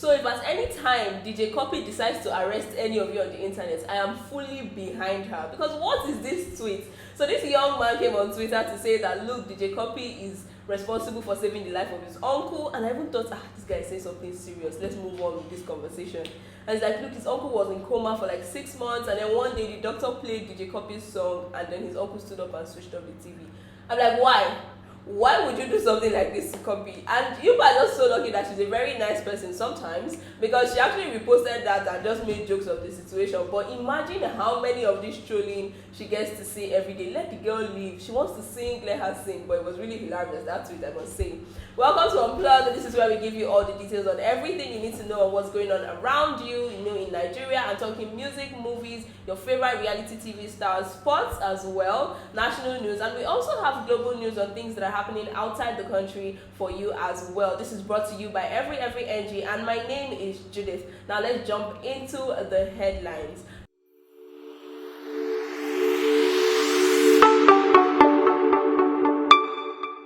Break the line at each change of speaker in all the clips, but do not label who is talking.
So if at any time DJ Copy decides to arrest any of you on the internet, I am fully behind her. Because what is this tweet? So this young man came on Twitter to say that, look, DJ Copy is responsible for saving the life of his uncle, and I even thought, this guy is saying something serious, let's move on with this conversation. And it's like, look, his uncle was in coma for like 6 months, and then one day the doctor played DJ Copy's song, and then his uncle stood up and switched off the TV. I'm like, why would you do something like this to Copy? And you are just so lucky that she's a very nice person sometimes, because she actually reposted that and just made jokes of the situation. But imagine how many of this trolling she gets to see every day. Let the girl live. She wants to sing, let her sing. But it was really hilarious, that tweet, I must say. Welcome to Unplug. This is where we give you all the details on everything you need to know on what's going on around you, in Nigeria. I'm talking music, movies, your favorite reality TV stars, sports as well, national news, and we also have global news on things that are happening outside the country for you as well. This is brought to you by Every NG, and my name is Judith. Now let's jump into the headlines.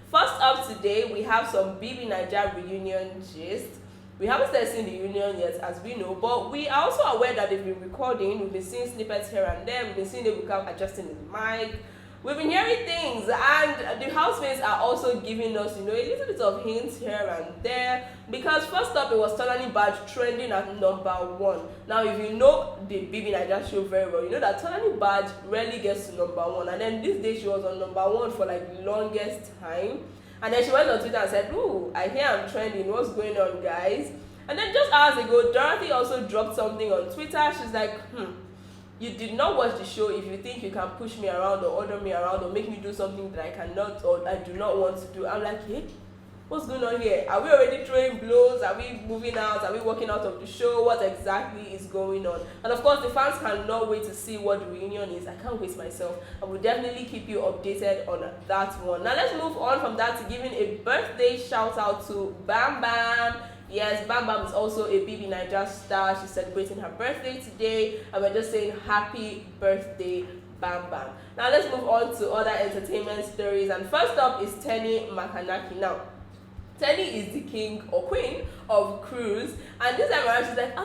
First up today, we have some BB Naija reunion gist. We haven't started seeing the reunion yet, as we know, but we are also aware that they've been recording. We've been seeing snippets here and there. We've been seeing Ebuka adjusting his mic. We've been hearing things, and the housemates are also giving us, a little bit of hints here and there. Because first up, it was Tolanibaj trending at #1. Now, if you know the BB Naija show very well, you know that Tolanibaj rarely gets to #1, and then this day she was on #1 for like the longest time. And then she went on Twitter and said, "Ooh, I hear I'm trending. What's going on, guys?" And then just hours ago, Dorathy also dropped something on Twitter. She's like, you did not watch the show if you think you can push me around or order me around or make me do something that I cannot or I do not want to do. I'm like, hey, what's going on here? Are we already throwing blows? Are we moving out? Are we walking out of the show? What exactly is going on? And of course, the fans cannot wait to see what the reunion is. I can't wait myself. I will definitely keep you updated on that one. Now let's move on from that to giving a birthday shout out to Bam Bam. Yes, Bam Bam is also a BB Naija star. She's celebrating her birthday today, and we're just saying happy birthday, Bam Bam. Now let's move on to other entertainment stories, and first up is Tenny Makanaki. Now, Tenny is the king or queen of cruise, and this time around she's like,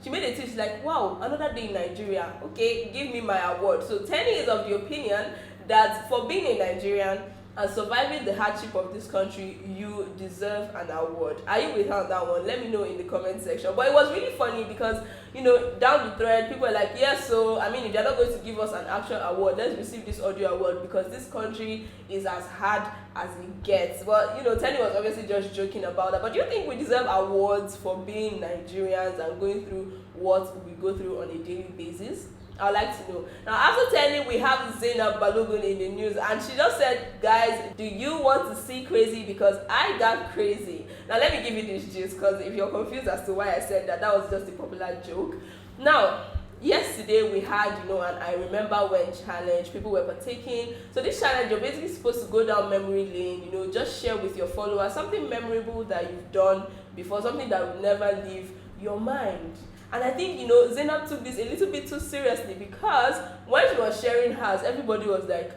she made a tweet, she's like, wow, another day in Nigeria. Okay, give me my award. So Tenny is of the opinion that for being a Nigerian and surviving the hardship of this country, you deserve an award. Are you with her on that one? Let me know in the comment section. But it was really funny because, down the thread, people were like, yes, so, if you're not going to give us an actual award, let's receive this audio award because this country is as hard as it gets. But, Tenny was obviously just joking about that. But do you think we deserve awards for being Nigerians and going through what we go through on a daily basis? I'd like to know. Now, after Tenny, we have Zainab Balogun in the news, and she just said, guys, do you want to see crazy? Because I got crazy. Now, let me give you this gist, because if you're confused as to why I said that, that was just a popular joke. Now, yesterday we had, an I remember when challenge. People were partaking. So this challenge, you're basically supposed to go down memory lane, just share with your followers something memorable that you've done before, something that will never leave your mind. And I think, Zainab took this a little bit too seriously, because when she was sharing hers, everybody was like,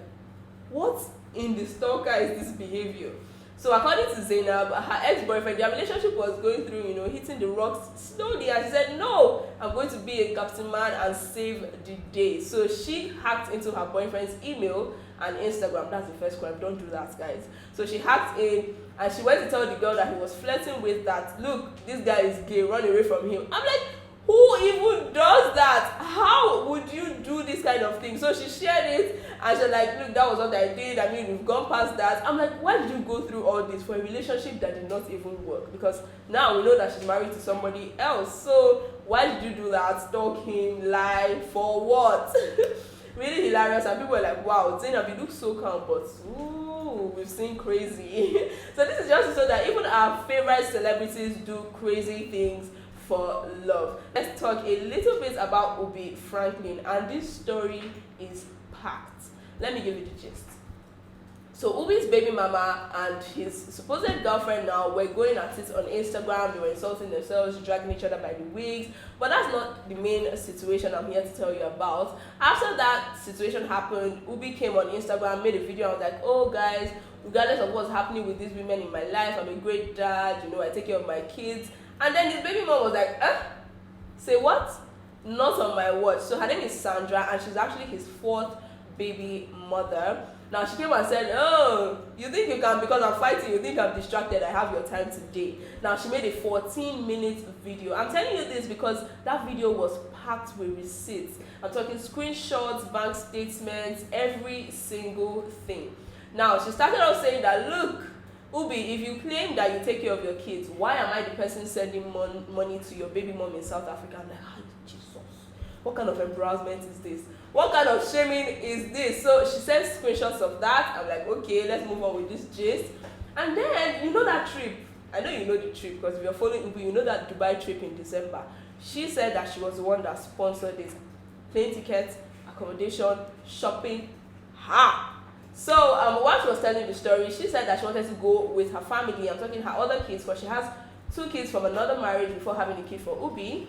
what in the stalker is this behavior? So according to Zainab, her ex-boyfriend, their relationship was going through, hitting the rocks slowly. And she said, no, I'm going to be a captain man and save the day. So she hacked into her boyfriend's email and Instagram. That's the first crime. Don't do that, guys. So she hacked in and she went to tell the girl that he was flirting with that, look, this guy is gay, run away from him. I'm like, who even does that? How would you do this kind of thing? So she shared it and she's like, look, that was what I did. We've gone past that. I'm like, why did you go through all this for a relationship that did not even work? Because now we know that she's married to somebody else. So why did you do that? Stalk him, lie, for what? Really hilarious. And people were like, wow, Zainab, you look so calm, but ooh, we've seen crazy. So this is just to show that even our favorite celebrities do crazy things for love. Let's talk a little bit about Obi Franklin, and this story is packed. Let me give you the gist. So Ubi's baby mama and his supposed girlfriend now were going at it on Instagram. They were insulting themselves, dragging each other by the wigs. But that's not the main situation I'm here to tell you about. After that situation happened, Ubi came on Instagram, made a video and was like, oh guys, regardless of what's happening with these women in my life, I'm a great dad, I take care of my kids, And then his baby mom was like, say what? Not on my watch. So her name is Sandra, and she's actually his 4th baby mother. Now she came and said, oh, you think you can, because I'm fighting, you think I'm distracted, I have your time today. Now she made a 14-minute video. I'm telling you this because that video was packed with receipts. I'm talking screenshots, bank statements, every single thing. Now she started off saying that, look, Ubi, if you claim that you take care of your kids, why am I the person sending money to your baby mom in South Africa? I'm like, oh, Jesus, what kind of embarrassment is this? What kind of shaming is this? So she sent screenshots of that. I'm like, okay, let's move on with this gist. And then, you know that trip, I know you know the trip because if you're following Ubi, you know that Dubai trip in December. She said that she was the one that sponsored it. Plane tickets, accommodation, shopping, So while she was telling the story, she said that she wanted to go with her family. I'm talking her other kids, because she has 2 kids from another marriage before having a kid for Ubi.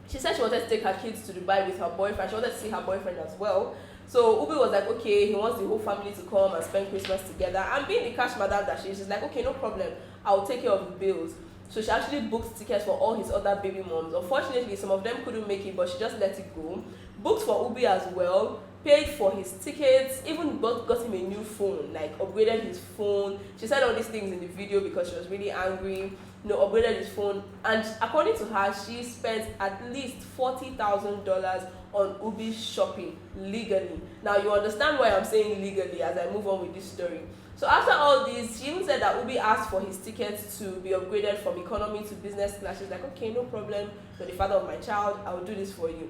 She said she wanted to take her kids to Dubai with her boyfriend. She wanted to see her boyfriend as well. So Ubi was like, okay, he wants the whole family to come and spend Christmas together. And being the cash madam that she's like, okay, no problem, I'll take care of the bills. So she actually booked tickets for all his other baby moms. Unfortunately, some of them couldn't make it, but she just let it go. Booked for Ubi as well, paid for his tickets, even got him a new phone, like upgraded his phone. She said all these things in the video because she was really angry. Upgraded his phone, and according to her, she spent at least $40,000 on Ubi's shopping legally. Now you understand why I'm saying legally as I move on with this story. So after all this, she even said that Ubi asked for his tickets to be upgraded from economy to business class. She's like, okay, no problem, you're the father of my child, I will do this for you.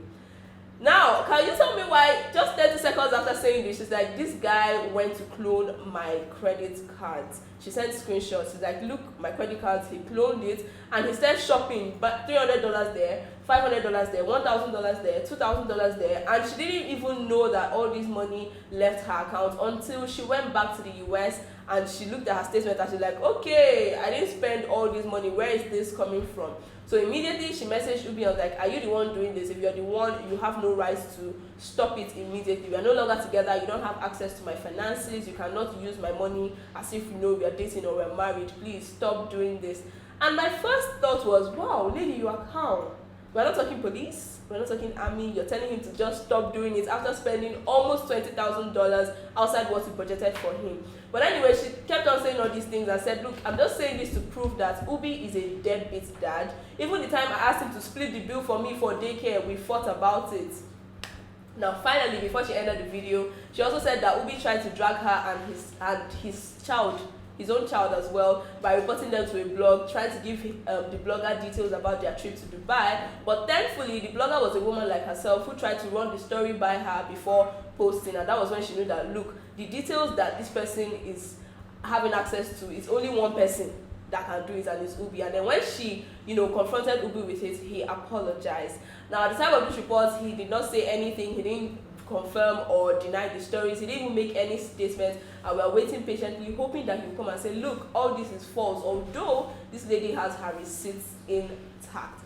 Now, can you tell me why, just 30 seconds after saying this, she's like, this guy went to clone my credit cards. She sent screenshots. She's like, look, my credit cards, he cloned it, and he started shopping, but $300 there, $500 there, $1,000 there, $2,000 there, and she didn't even know that all this money left her account until she went back to the US and she looked at her statement and she's like, okay, I didn't spend all this money, where is this coming from? So immediately she messaged Ubi and was like, are you the one doing this? If you're the one, you have no rights to stop it immediately. We are no longer together, you don't have access to my finances, you cannot use my money as if we are dating or we're married. Please stop doing this. And my first thought was, wow, lady, you are calm. We're not talking police, we're not talking army, you're telling him to just stop doing it after spending almost $20,000 outside what you budgeted for him. But anyway, she kept on saying all these things and said, look, I'm just saying this to prove that Ubi is a deadbeat dad. Even the time I asked him to split the bill for me for daycare, we fought about it. Now finally, before she ended the video, she also said that Ubi tried to drag her and his child, his own child as well, by reporting them to a blog, trying to give the blogger details about their trip to Dubai. But thankfully, the blogger was a woman like herself who tried to run the story by her before posting, and that was when she knew that, look, the details that this person is having access to is only one person that can do it, and it's Ubi. And then when she, confronted Ubi with it, he apologized. Now at the time of this report, he did not say anything. He didn't confirm or deny the stories. He didn't even make any statements, and we are waiting patiently, hoping that he will come and say, look, all this is false, although this lady has her receipts intact.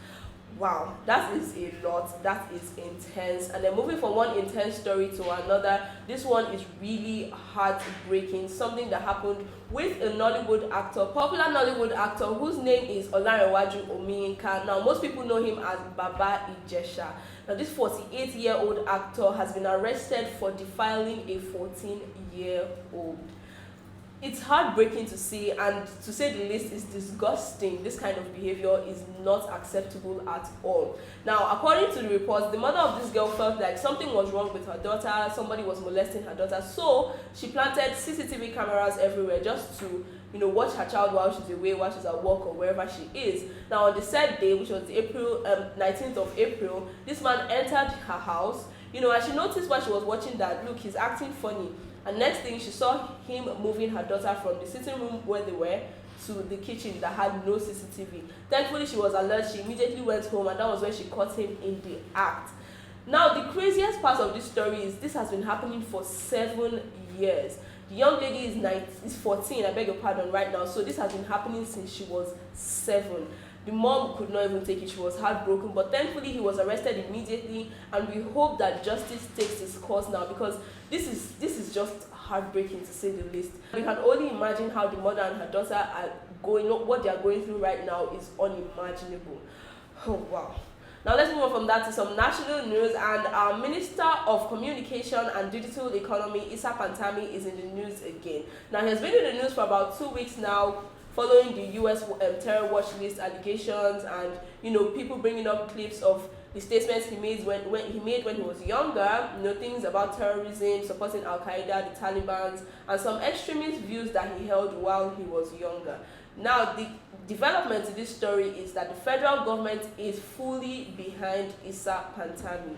Wow, that is a lot. That is intense. And then moving from one intense story to another, this one is really heartbreaking. Something that happened with a Nollywood actor, popular Nollywood actor, whose name is Olanrewaju Omiyinka. Now, most people know him as Baba Ijesha. Now, this 48-year-old actor has been arrested for defiling a 14-year-old. It's heartbreaking to see, and to say the least, is disgusting. This kind of behavior is not acceptable at all. Now, according to the reports, the mother of this girl felt like something was wrong with her daughter, somebody was molesting her daughter, so she planted CCTV cameras everywhere just to, watch her child while she's away, while she's at work or wherever she is. Now, on the said day, which was April 19th of April, this man entered her house, and she noticed while she was watching that, look, he's acting funny. And next thing, she saw him moving her daughter from the sitting room where they were to the kitchen that had no CCTV. Thankfully, she was alert. She immediately went home, and that was when she caught him in the act. Now, the craziest part of this story is this has been happening for 7 years. The young lady is 14, I beg your pardon, right now. So this has been happening since she was 7. The mom could not even take it. She was heartbroken, but thankfully he was arrested immediately, and we hope that justice takes its course now, because this is just heartbreaking to say the least. You can only imagine how the mother and her daughter are what they are going through right now is unimaginable. Oh wow. Now let's move on from that to some national news, and our Minister of Communication and Digital Economy, Issa Pantami, is in the news again. Now he has been in the news for about 2 weeks now, following the US terror watch list allegations, and people bringing up clips of the statements he made when he was younger, things about terrorism, supporting Al Qaeda, the Taliban, and some extremist views that he held while he was younger. Now, the development in this story is that the federal government is fully behind Issa Pantami.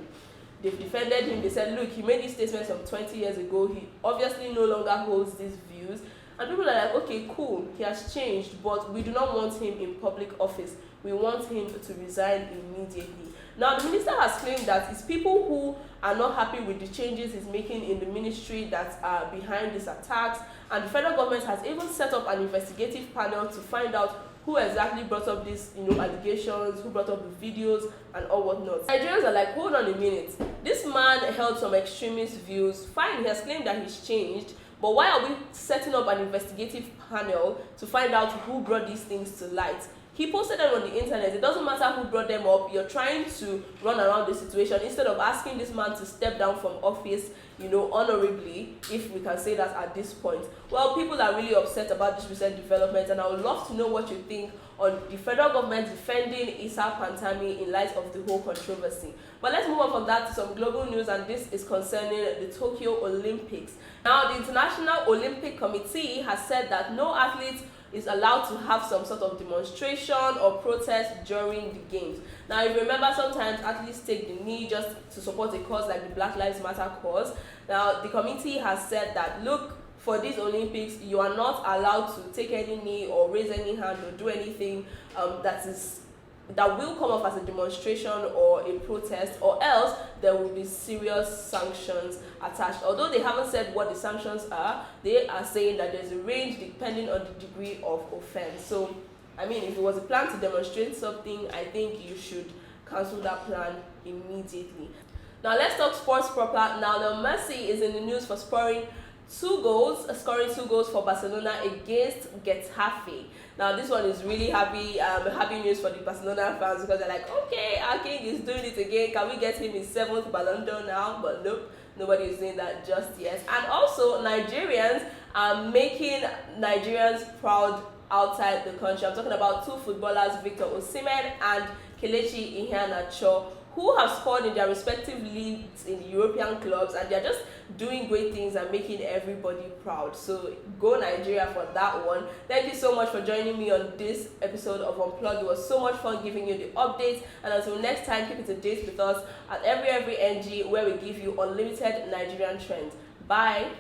They've defended him. They said, look, he made these statements some 20 years ago. He obviously no longer holds these views. And people are like, okay, cool, he has changed, but we do not want him in public office. We want him to resign immediately. Now, the minister has claimed that it's people who are not happy with the changes he's making in the ministry that are behind these attacks, and the federal government has even set up an investigative panel to find out who exactly brought up these allegations, who brought up the videos and all whatnot. Nigerians are like, hold on a minute, this man held some extremist views. Fine, he has claimed that he's changed, but why are we setting up an investigative panel to find out who brought these things to light? He posted them on the internet. It doesn't matter who brought them up. You're trying to run around the situation instead of asking this man to step down from office, honorably, if we can say that at this point. Well, people are really upset about this recent development, and I would love to know what you think on the federal government defending Issa Pantami in light of the whole controversy. But let's move on from that to some global news, and this is concerning the Tokyo Olympics. Now, the International Olympic Committee has said that no athlete is allowed to have some sort of demonstration or protest during the games. Now, if you remember, sometimes athletes take the knee just to support a cause like the Black Lives Matter cause. Now, the committee has said that, look, for these Olympics, you are not allowed to take any knee or raise any hand or do anything that will come off as a demonstration or a protest, or else there will be serious sanctions attached. Although they haven't said what the sanctions are, they are saying that there's a range depending on the degree of offense. So, I mean, if it was a plan to demonstrate something, I think you should cancel that plan immediately. Now, let's talk sports proper. Now, the Messier is in the news for scoring two goals for Barcelona against Getafe. Now, this one is really happy news for the Barcelona fans, because they're like, okay, our king is doing it again. Can we get him his 7th Ballon d'Or now? But nope, nobody is doing that just yet. And also, Nigerians are making Nigerians proud outside the country. I'm talking about two footballers, Victor Osimhen and Kelechi Iheanacho, who have scored in their respective leagues in the European clubs, and they're just doing great things and making everybody proud. So go Nigeria for that one. Thank you so much for joining me on this episode of Unplug. It was so much fun giving you the updates, and until next time, keep it to date with us at every NG, where we give you unlimited Nigerian trends. Bye.